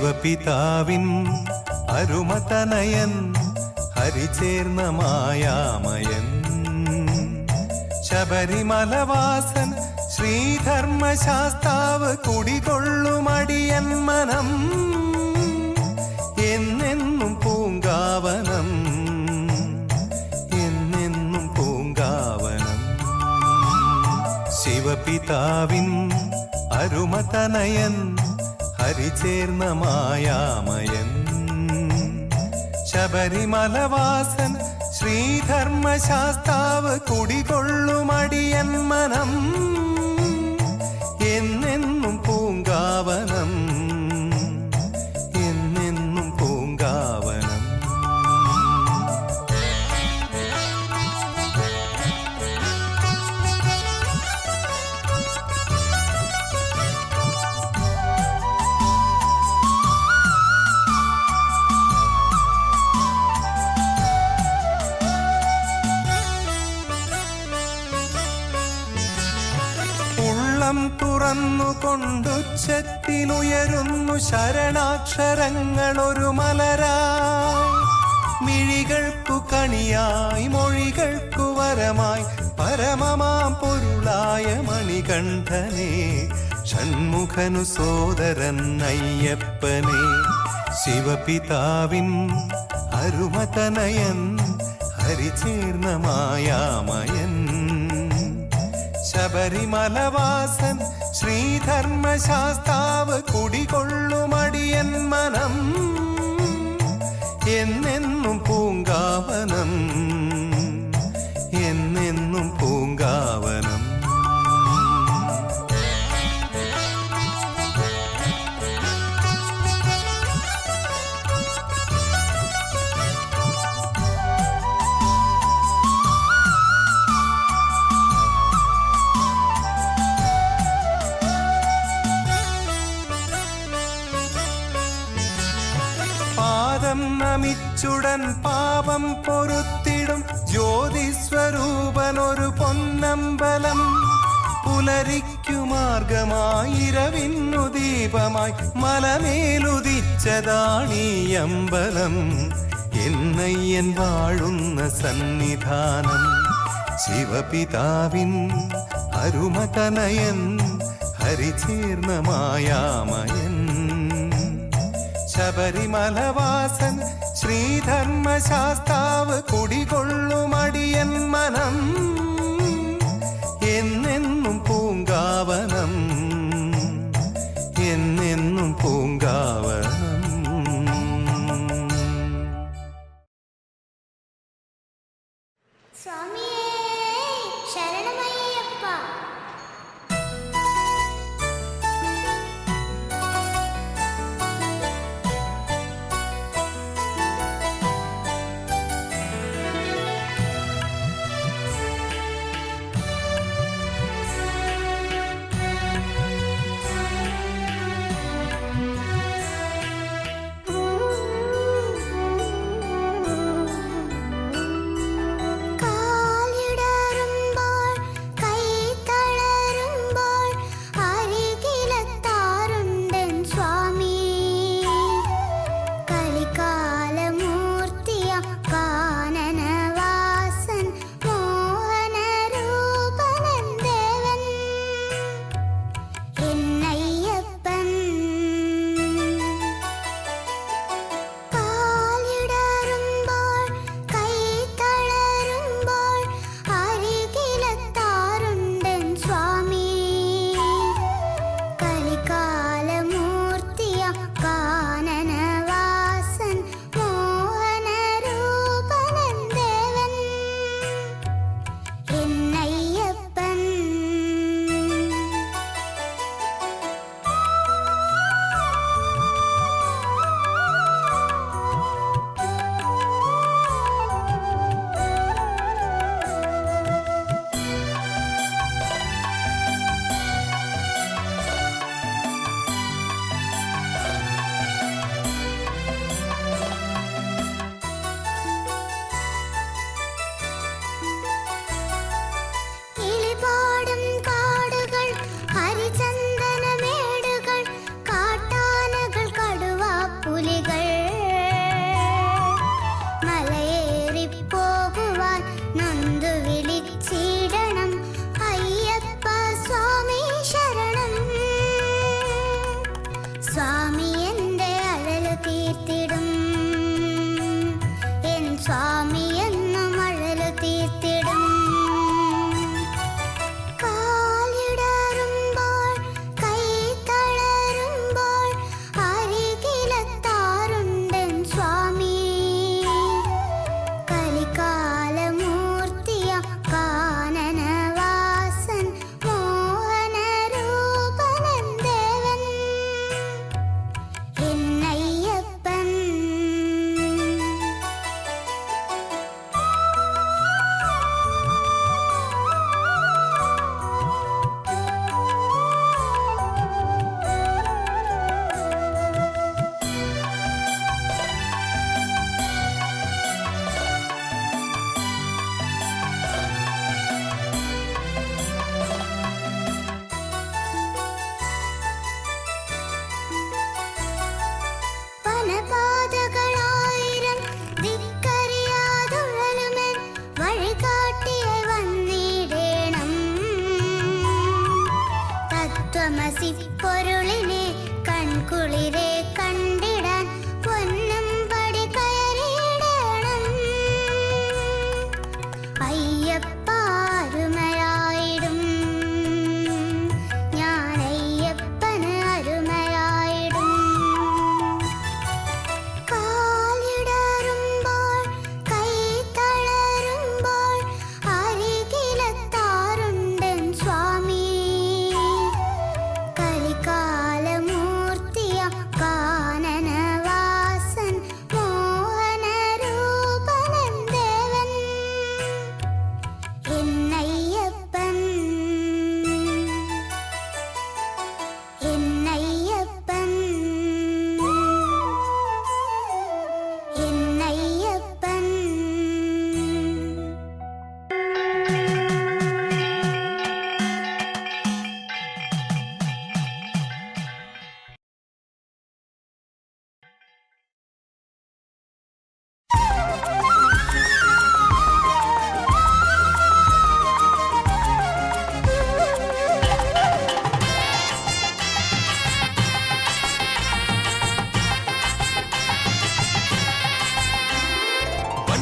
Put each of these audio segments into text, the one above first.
ശിവപിതാവിൻ അരുമതനയൻ ഹരിചേർന്ന മായാമയൻ ശബരിമലവാസൻ ശ്രീധർമ്മശാസ്താവ് കുടികൊള്ളുമടിയൻ മനം എന്നെന്നും പൂങ്കാവനം എന്നെന്നും പൂങ്കാവനം ശിവപിതാവിൻ അരുമതനയൻ ഹരിചേർന്ന മായാമയൻ ശബരിമലവാസൻ ശ്രീധർമ്മശാസ്താവ് കുടികൊള്ളുമടിയൻ മനം എന്നെന്നും പൂങ്കാവനം എന്നെന്നും പൂങ്കാവനം തുറന്നുകൊണ്ടുച്ചത്തിലുയരുന്നു ശരണാക്ഷരങ്ങളൊരു മലരായി മിഴികൾക്കു കണിയായി മൊഴികൾക്കു വരമായി പരമമാം പൊരുളായ മണികണ്ഠനെ ഷൺമുഖനു സോദരൻ അയ്യപ്പനെ ശിവപിതാവിൻ അരുമതനയൻ ഹരിചേർന്ന മായാമയൻ ശബരിമലവാസൻ ശ്രീധർമ്മശാസ്താവ് കുടികൊള്ളുമടിയൻ മനം എന്നെന്നും പൂങ്കാവനം എന്നെന്നും പൂങ്കാവനം നമിച്ചുടൻ പാപം പൊറുത്തിടും ജ്യോതിസ്വരൂപനൊരു പൊന്നമ്പലം പുലരിക്കുമാർഗമായി ഇരവിന്നു ദീപമായി മലമേലുദിച്ചതാണീയമ്പലം എന്നയ്യൻ വാഴുന്ന സന്നിധാനം ശിവപിതാവിൻ അരുമതനയൻ ഹരിചേർന്ന മായാമയൻ ശബരിമലവാസൻ ശ്രീധർമ്മശാസ്താവ് കുടികൊള്ളുമടിയൻ മനം എന്നെന്നും പൂങ്കാവനം എന്നെന്നും പൂങ്കാവനം സ്വാമിയേ ശരണമയ്യപ്പ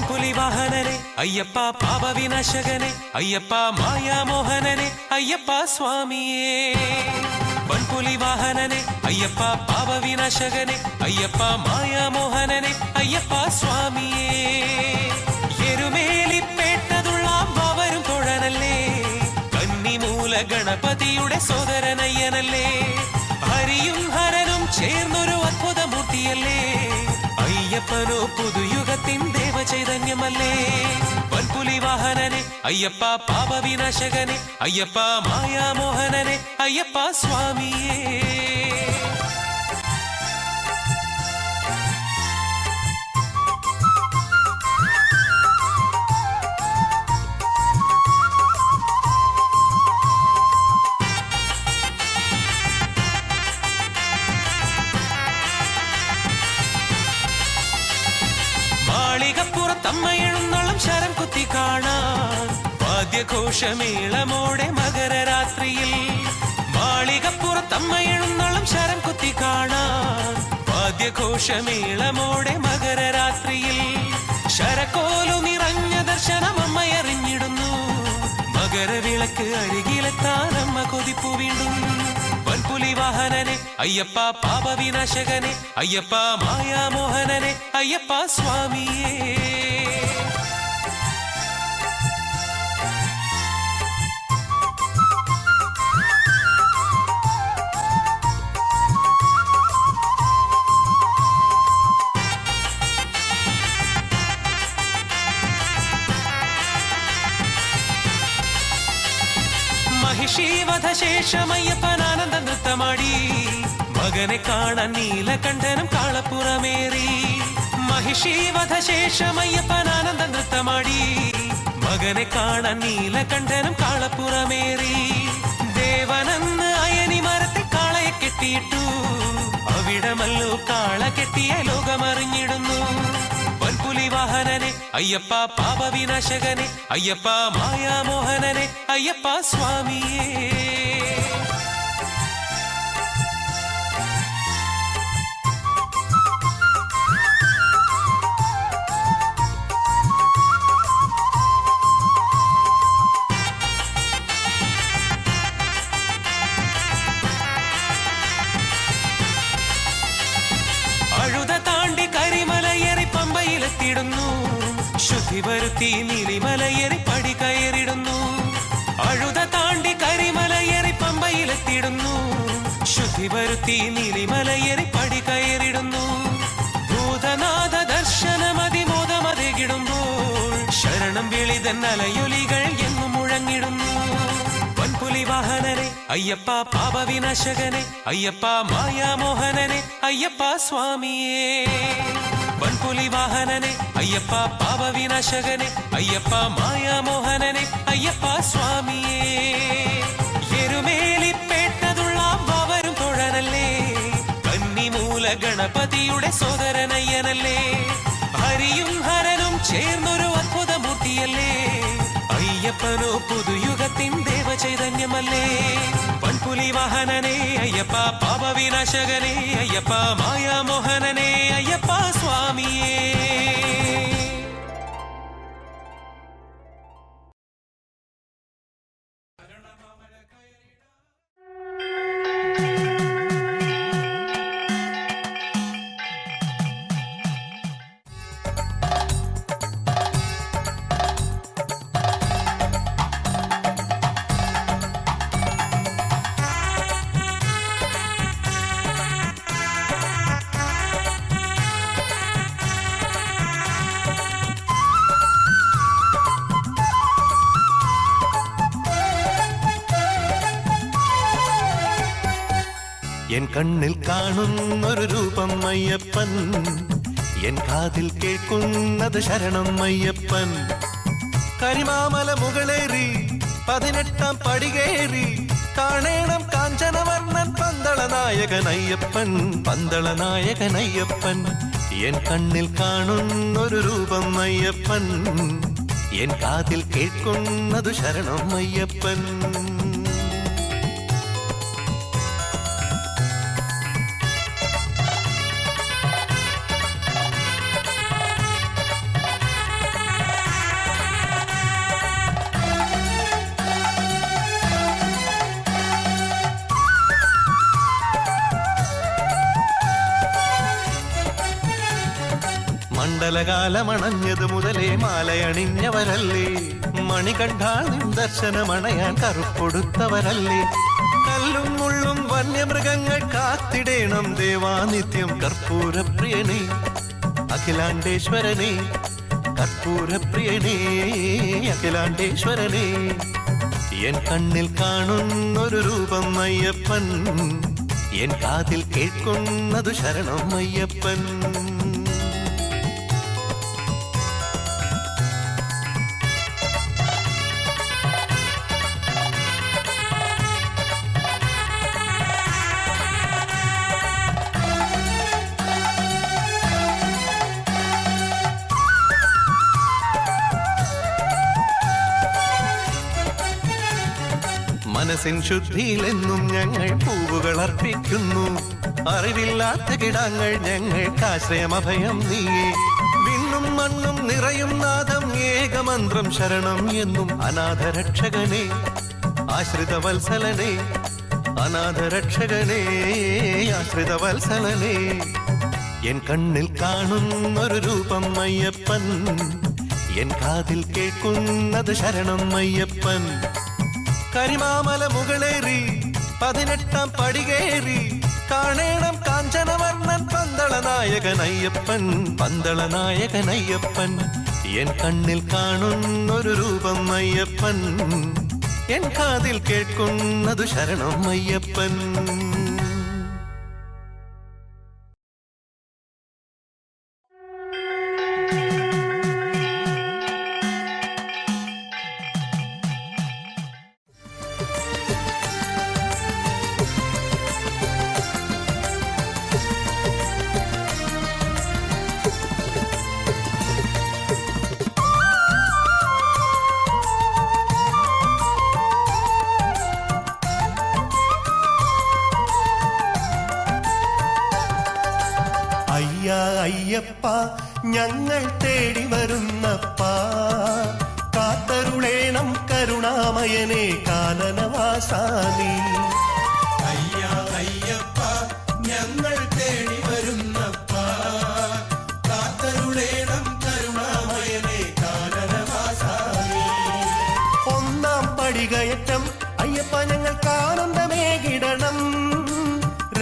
പൊൻപുലി വാഹനനെ അയ്യപ്പ പാപവിനാശകനെ അയ്യപ്പ മായാമോഹനനെ അയ്യപ്പ സ്വാമിയേ പൊൻപുലി വാഹനനെ അയ്യപ്പ പാപവിനാശകനെ അയ്യപ്പ മായാമോഹനനെ അയ്യപ്പ സ്വാമിയേ എരുമേലിപ്പേട്ടതുള്ള വവരും തൊഴനല്ലേ കന്നിമൂല ഗണപതിയുടെ സോദരനയ്യനല്ലേ ഹരിയും ഹരനും ചേർന്നൊരു അത്ഭുതമൂർത്തിയല്ലേ അയ്യപ്പനോ പുതുയുഗത്തിൻ ദേവചൈതന്യമല്ലേ പൊൻപുലി വാഹനനെ അയ്യപ്പ പാപവിനാശകനെ അയ്യപ്പ മായാമോഹനനെ അയ്യപ്പ സ്വാമിയേ മാളികപ്പുറത്തമ്മയെഴുന്നള്ളും ശരം കുത്തി കാണാൻ വാദ്യഘോഷമേളമോടെ മകരരാത്രിയിൽ മാളികപ്പുറത്തമ്മയെഴുന്നള്ളും ശരം കുത്തി കാണാൻ വാദ്യഘോഷമേളമോടെ മകരരാത്രിയിൽ ശരക്കോലു നിറഞ്ഞ ദർശനം അമ്മയറിഞ്ഞിടുന്നു മകരവിളക്ക് അരികിലെത്താൻ അമ്മ കൊതിപ്പു വീണ്ടും പൊൻപുലി വാഹനനെ അയ്യപ്പ പാപവിനാശകനെ അയ്യപ്പ മായാമോഹനനെ അയ്യപ്പ സ്വാമിയേ മഹിഷീവധശേഷമയ്യപ്പനാനന്ദ നൃത്തമാടി മകനെ കാണാൻ നീലകണ്ഠനും കാളപ്പുറമേറി മഹിഷീവധശേഷമയ്യപ്പനാനന്ദ നൃത്തമാടി മകനെ കാണാൻ നീലകണ്ഠനും കാളപ്പുറമേറി ദേവനെന്ന് അയനി മരത്തിൽ കാളയെ കെട്ടിയിട്ടു അവിടമല്ലോ കാള കെട്ടിയ ലോകമറിഞ്ഞിടുന്നു പൊൻപുലി വാഹനനെ അയ്യപ്പ പാപവിനാശകനെ അയ്യപ്പ മായാമോഹനനെ അയ്യപ്പ സ്വാമിയേ അഴുത താണ്ടി കരിമലയേറി പമ്പയിലെത്തിടുന്നു ശുദ്ധി വരുത്തി നീലിമലയേറി പടി കയറിടുന്നു അഴുത താണ്ടി കരിമലയേറി പമ്പയിലെത്തിടുന്നു ശുദ്ധി വരുത്തി നീലിമലയേറി പടി കയറിടുന്നു ഭൂതനാഥ ദർശനമതിമോദമതകിടുമ്പോൾ ശരണം വിളിതൻ അലയൊലികൾ എന്നും മുഴങ്ങിടുന്നു പൊൻപുലി വാഹനനെ അയ്യപ്പ പാപവിനാശകനെ അയ്യപ്പ മായാമോഹനനെ അയ്യപ്പ സ്വാമിയേ പൊൻപുലി വാഹനനെ അയ്യപ്പ പാപവിനാശകനെ അയ്യപ്പ മായാമോഹനനെ അയ്യപ്പ സ്വാമിയേ എരുമേലിപ്പേട്ടതുള്ള വവരും തൊഴനല്ലേ കന്നിമൂല ഗണപതിയുടെ സോദരനയ്യനല്ലേ ഹരിയും ഹരനും ചേർന്നൊരു അത്ഭുതമൂർത്തിയല്ലേ അയ്യപ്പനോ പുതുയുഗത്തിൻ ദേവചൈതന്യമല്ലേ പൊൻപുലി വാഹനനെ അയ്യപ്പ പാപവിനാശകനെ അയ്യപ്പ മായാമോഹനനെ അയ്യപ്പ സ്വാമിയേ എൻ കണ്ണിൽ കാണുന്നൊരു രൂപം അയ്യപ്പൻ എൻ കാതിൽ കേൾക്കുന്നത് ശരണം അയ്യപ്പൻ കരിമാമല മുകളേറി 18 പടികേറി കാണേണം കാഞ്ചനവർണ്ണൻ പന്തളനായകനയ്യപ്പൻ പന്തളനായകനയ്യപ്പൻ എൻ കണ്ണിൽ കാണുന്നൊരു രൂപം അയ്യപ്പൻ എൻ കാതിൽ കേൾക്കുന്നതു ശരണം അയ്യപ്പൻ കാലകാലമണഞ്ഞത് മുതലേ മാലയണിഞ്ഞവരല്ലേ, മണികണ്ഠാനിൻ ദർശനമണയാൻ കറുപ്പൊടുത്തവരല്ലേ. കല്ലും മുള്ളും വന്യമൃഗങ്ങൾ കാത്തിടേണം ദേവാനിത്യം കർപ്പൂരപ്രിയനേ, അഖിലാണ്ടേശ്വരനേ, കർപ്പൂരപ്രിയനേ, അഖിലാണ്ടേശ്വരനേ. എൻ കണ്ണിൽ കാണുന്നൊരു രൂപം അയ്യപ്പൻ, എൻ കാതിൽ കേൾക്കുന്നതു ശരണം അയ്യപ്പൻ. മനസ്സിൻ ശുദ്ധിയിലെന്നും ഞങ്ങൾ പൂവുകൾ അർപ്പിക്കുന്നു, അറിവില്ലാത്ത കിടാങ്ങൾ ഞങ്ങൾക്കാശ്രയമഭയം നീയേ. വിണ്ണും മണ്ണും നിറയും നാദം ഏകമന്ത്രം ശരണം എന്നും അനാഥരക്ഷകനേ, ആശ്രിതവത്സലനേ, അനാഥരക്ഷകനേ, ആശ്രിതവത്സലനേ. എൻ കണ്ണിൽ കാണുന്നൊരു രൂപം അയ്യപ്പൻ, എൻ കാതിൽ കേൾക്കുന്നത് ശരണം അയ്യപ്പൻ. കരിമാമല മുകളേറി 18 പടികേറി കാണേണം കാഞ്ചനവർണ്ണൻ പന്തളനായകനയ്യപ്പൻ, പന്തളനായകനയ്യപ്പൻ. എൻ കണ്ണിൽ കാണുന്നൊരു രൂപം അയ്യപ്പൻ, എൻ കാതിൽ കേൾക്കുന്നതു ശരണം അയ്യപ്പൻ. അയ്യപ്പ ഞങ്ങൾ തേടി വരുന്നപ്പ, കാത്തരുളേണം കരുണാമയനെ കാനനവാസാനി. അയ്യപ്പ ഞങ്ങൾ തേടി വരുന്നപ്പ, കാത്തരുളേണം കരുണാമയനെ കാനനവാസാനി. ഒന്നാം പടികയറ്റം അയ്യപ്പ ഞങ്ങൾക്ക് ആനന്ദമേകിടണം,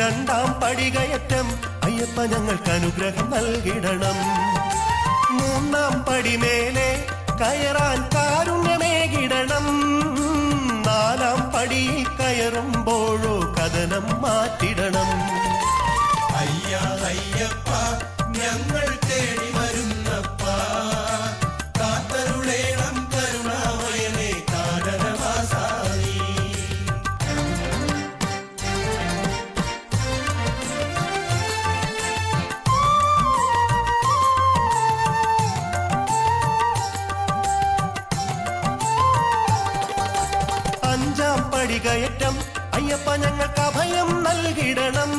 രണ്ടാം പടികയറ്റം അയ്യപ്പ ഞങ്ങൾക്ക് അനുഗ്രഹം നൽകിടണം, മൂന്നാം പടിമേലെ കയറാൻ കാരുണ്യമേകിടണം, നാലാം പടിയിൽ കയറുമ്പോഴോ കഥനം മാറ്റിടണം. അയ്യപ്പ ഞങ്ങൾ തേടി വരുന്നപ്പ, കാത്തരുളേണം കരുണാമയനെ കാനനവാസാനി. അഞ്ചാം പടികയറ്റം അയ്യപ്പ ഞങ്ങൾക്ക് അഭയം നൽകിടണം,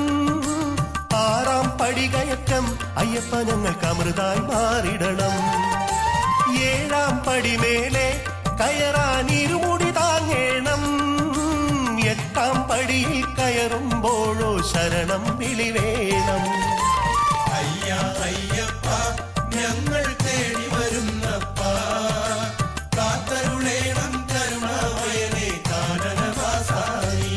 ആറാം പടികയറ്റം അയ്യപ്പ ഞങ്ങൾക്ക് അമൃതായി മാറിടണം, ഏഴാം പടിമേലെ കയറാൻ ഇരുമുടി താങ്ങേണം, എട്ടാം പടിയിൽ കയറുമ്പോഴോ ശരണം വിളി വേണം. അയ്യപ്പ ഞങ്ങൾ തേടി വരുന്നപ്പ, കാത്തരുളേണം കരുണാമയനെ കാനനവാസാനി.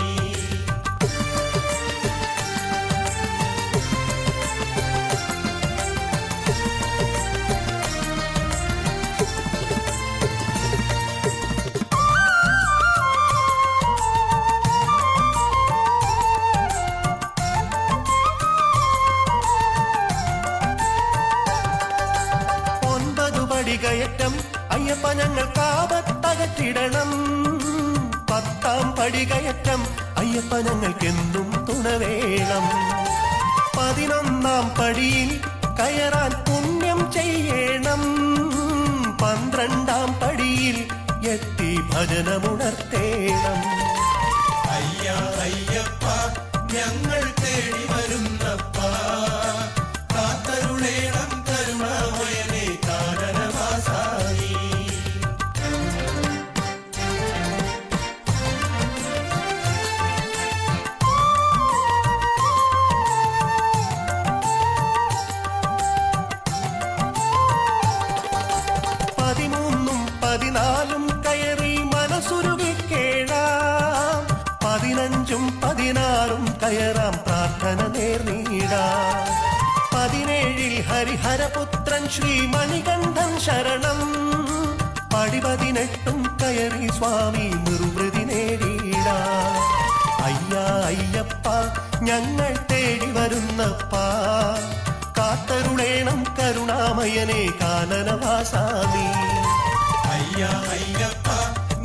പടികയറ്റം അയ്യപ്പ ഞങ്ങൾക്ക് ആപത്തകറ്റിടണം, 10ാം പടികയറ്റം അയ്യപ്പ ഞങ്ങൾക്കെന്നും തുണ വേണം, 11ാം പടിയിൽ കയറാൻ പുണ്യം ചെയ്യണം, 12ാം പടിയിൽ എത്തി ഭജനമുണർത്തേണം. അയ്യപ്പ ഞങ്ങൾ തേടി വരുന്നപ്പ, കാത്തരുളേണം കരുണാമയനെ കാനനവാസാനി. 14 കയറി മനസ്സുരുകി കേഴാം 15 16 കയറാം പ്രാർത്ഥന നേർന്നീടാം 17 ഹരിഹരപുത്രൻ ശ്രീ മണികണ്ഠൻ ശരണം 18 കയറി സ്വാമി നിർവൃതി നേടിയിടാം അയ്യാ അയ്യപ്പ ഞങ്ങൾ തേടി വരുന്നപ്പ കാത്തരുളേണം കരുണാമയനെ കാനനവാസാമി അയ്യാ അയ്യപ്പ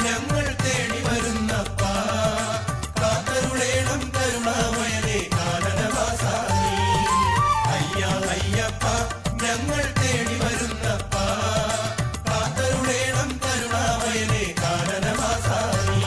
ഞങ്ങൾ തേടി വരുന്നപ്പ കാത്തരുളേണം കരുണാമയനെ കാനനവാസാമി അയ്യാ അയ്യപ്പ ഞങ്ങൾ തേടി വരുന്നപ്പ കാത്തരുളേണം കരുണാമയനെ കാനനവാസാമി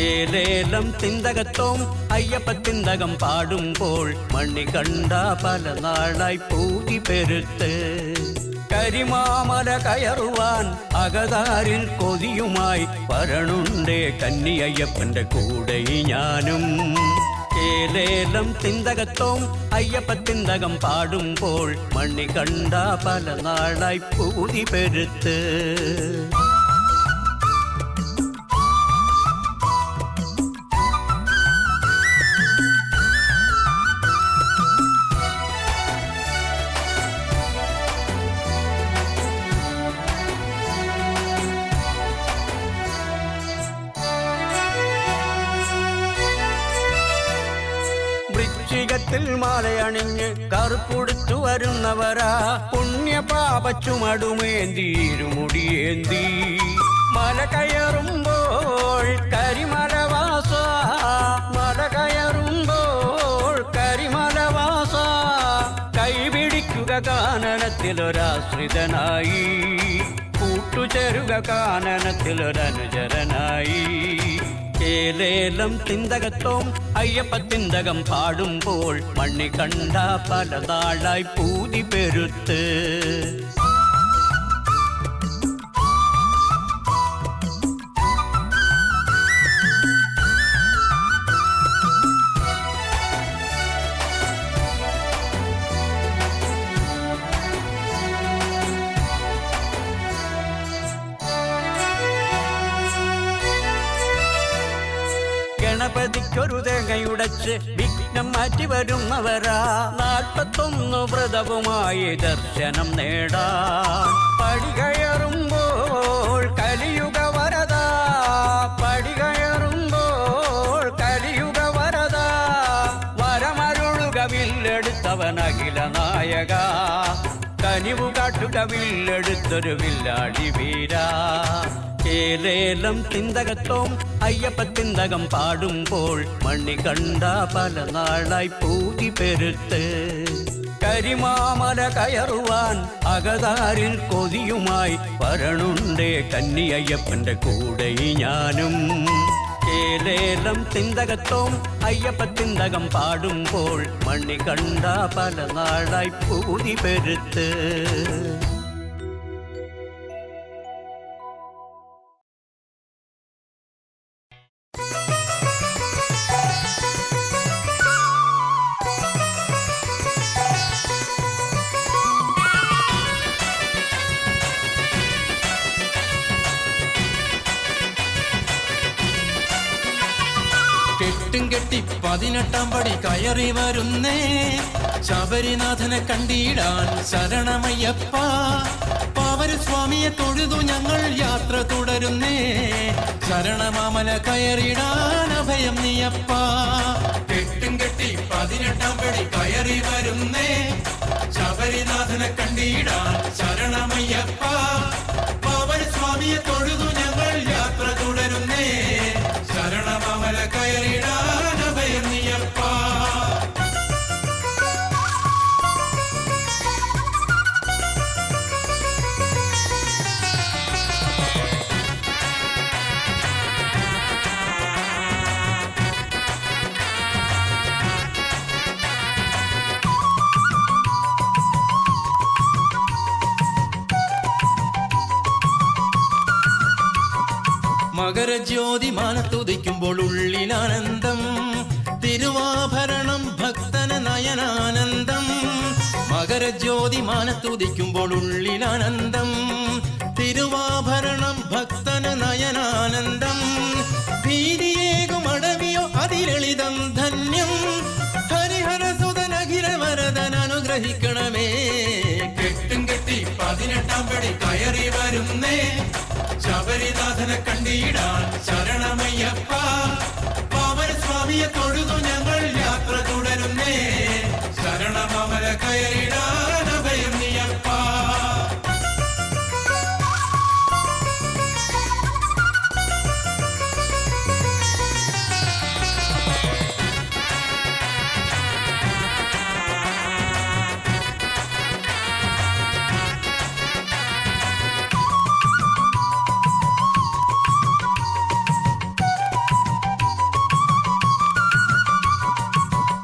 ഏലേലം തിന്തകത്തോം അയ്യപ്പ തിന്തകം പാടുമ്പോൾ മണികണ്ഠ പല നാളായി പൂതി പെരുത്ത് കരിമാമല കയറുവാൻ അകതാരിൽ കൊതിയുമായി വരണുണ്ടേ കന്നിയയ്യപ്പന്റെ കൂടെ ഞാനും ഏലേലം തിന്തകത്തോം അയ്യപ്പ തിന്തകം പാടുമ്പോൾ മണികണ്ഠ പല നാളായി പൂതി പെരുത്ത് വൃശ്ചികത്തിൽ മാലയണിഞ്ഞ് കറുപ്പുടുത്തു വരുന്നവരാ പുണ്യപാപ ചുമടുമേന്തി ഇരുമുടിയേന്തി മല കയറുമ്പോൾ കരിമലവാസ മല കയറുമ്പോൾ കരിമലവാസ കൈപിടിക്കുക കാനനത്തിലൊരാശ്രിതനായി കൂട്ടുചേരുക കാനനത്തിലൊരനുചരനായി ഏലേലം തിന്തകത്തോം അയ്യപ്പ തിന്തകം പാടുമ്പോൾ മണികണ്ഠ പല നാളായി പൂതി പെരുത്ത് ഗണപതിക്കൊരു തേങ്ങയുടച്ച് വിഘ്നം മാറ്റി വരുന്നവരാ 41 വ്രതവുമായി ദർശനം നേടാൻ പടി കയറുമ്പോൾ കലിയുഗ വരദ പടി കയറുമ്പോൾ കലിയുഗ വരദ വരമരുളുക വില്ലെടുത്തവൻ അഖില നായക കനിവു കാട്ടുക വില്ലെടുത്തൊരു വില്ലാടി വീരാ ഏലേലം തിന്തകത്തോം അയ്യപ്പ തിന്തകം പാടുമ്പോൾ മണികണ്ഠ പല നാളായി പൂതി പെരുത്ത് കരിമാമല കയറുവാൻ അകതാരിൽ കൊതിയുമായി വരണുണ്ടേ കന്നിയയ്യപ്പന്റെ കൂടെ ഞാനും ഏലേലം തിന്തകത്തോം അയ്യപ്പ തിന്തകം പാടുമ്പോൾ മണികണ്ഠ പല നാളായി പൂതി പെരുത്ത് കെട്ടും കെട്ടി 18 പടി കയറി വരുന്നേ ശബരിനാഥനെ കണ്ടിടാൻ ശരണമയ്യപ്പ പാവരസ്വാമിയെ തൊഴുതു ഞങ്ങൾ യാത്ര തുടരുന്നേ ശരണമാമല കയറിടാൻ അഭയം നീയപ്പ കെട്ടും കെട്ടി 18 പടി കയറി വരുന്നേ ശബരിനാഥനെ കണ്ടിടാൻ ശരണമയ്യപ്പ പാവരസ്വാമിയെ തൊഴുതു ഞങ്ങൾ യാത്ര തുടരുന്നേ ശരണമാമല കയറിടാൻ അഭയം നീയപ്പ മകരജ്യോതി മാനത്തുദിക്കുമ്പോൾ ഉള്ളിലാനന്ദം, തിരുവാഭരണം ഭക്തന് നയനാനന്ദം. മകരജ്യോതി മാനത്തുദിക്കുമ്പോൾ ഉള്ളിലാനന്ദം, തിരുവാഭരണം ഭക്തന് നയനാനന്ദം. ഭീതിയേകും അടവിയോ അതിലളിതം ധന്യം, ഹരിഹരസുതനഖിലവരദൻ അനുഗ്രഹിക്കണമേ. കെട്ടും കെട്ടി 18 പടി കയറി വരുന്നേ, ശബരിനാഥനെ കണ്ടിടാൻ ശരണമയ്യപ്പ. പാവനസ്വാമിയെ തൊഴുതു ഞങ്ങൾ യാത്ര തുടരുന്നേ, ശരണമമല കയറിടാൻ അഭയം നീയപ്പ.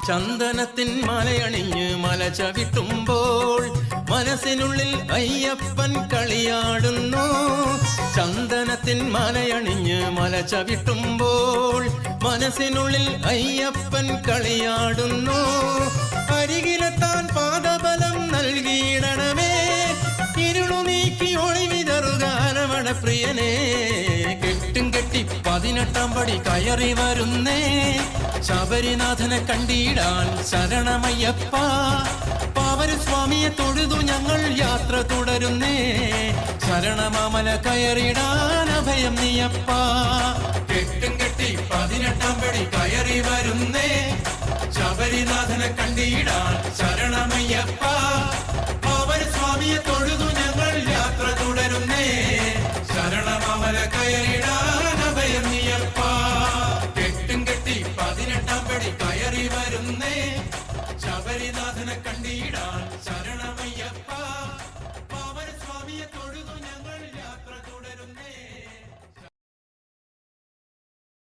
ചന്ദനത്തിൻ മലയണിഞ്ഞ് മല ചവിട്ടുമ്പോൾ മനസ്സിനുള്ളിൽ അയ്യപ്പൻ കളിയാടുന്നു. ചന്ദനത്തിൻ മലയണിഞ്ഞ് മല ചവിട്ടുമ്പോൾ മനസ്സിനുള്ളിൽ അയ്യപ്പൻ കളിയാടുന്നു. അരികിലെത്താൻ പാദബലം നൽകിയിടണമേ, ഇരുളു നീക്കി ഒളിവിതറുക അരമണ പ്രിയനേ. കെട്ടും കെട്ടി 18 പടി കയറി വരുന്നേ, ശബരിനാഥനെ കണ്ടിടാൻ ശരണമയ്യപ്പ. പാവനസ്വാമിയെ തൊഴുതു ഞങ്ങൾ യാത്ര തുടരുന്നേ, ശരണമമല കയറിടാൻ അഭയം നീയപ്പ. കെട്ടും കെട്ടി 18 പടി കയറി വരുന്നേ, ശബരിനാഥനെ കണ്ടിടാൻ ശരണമയ്യപ്പ.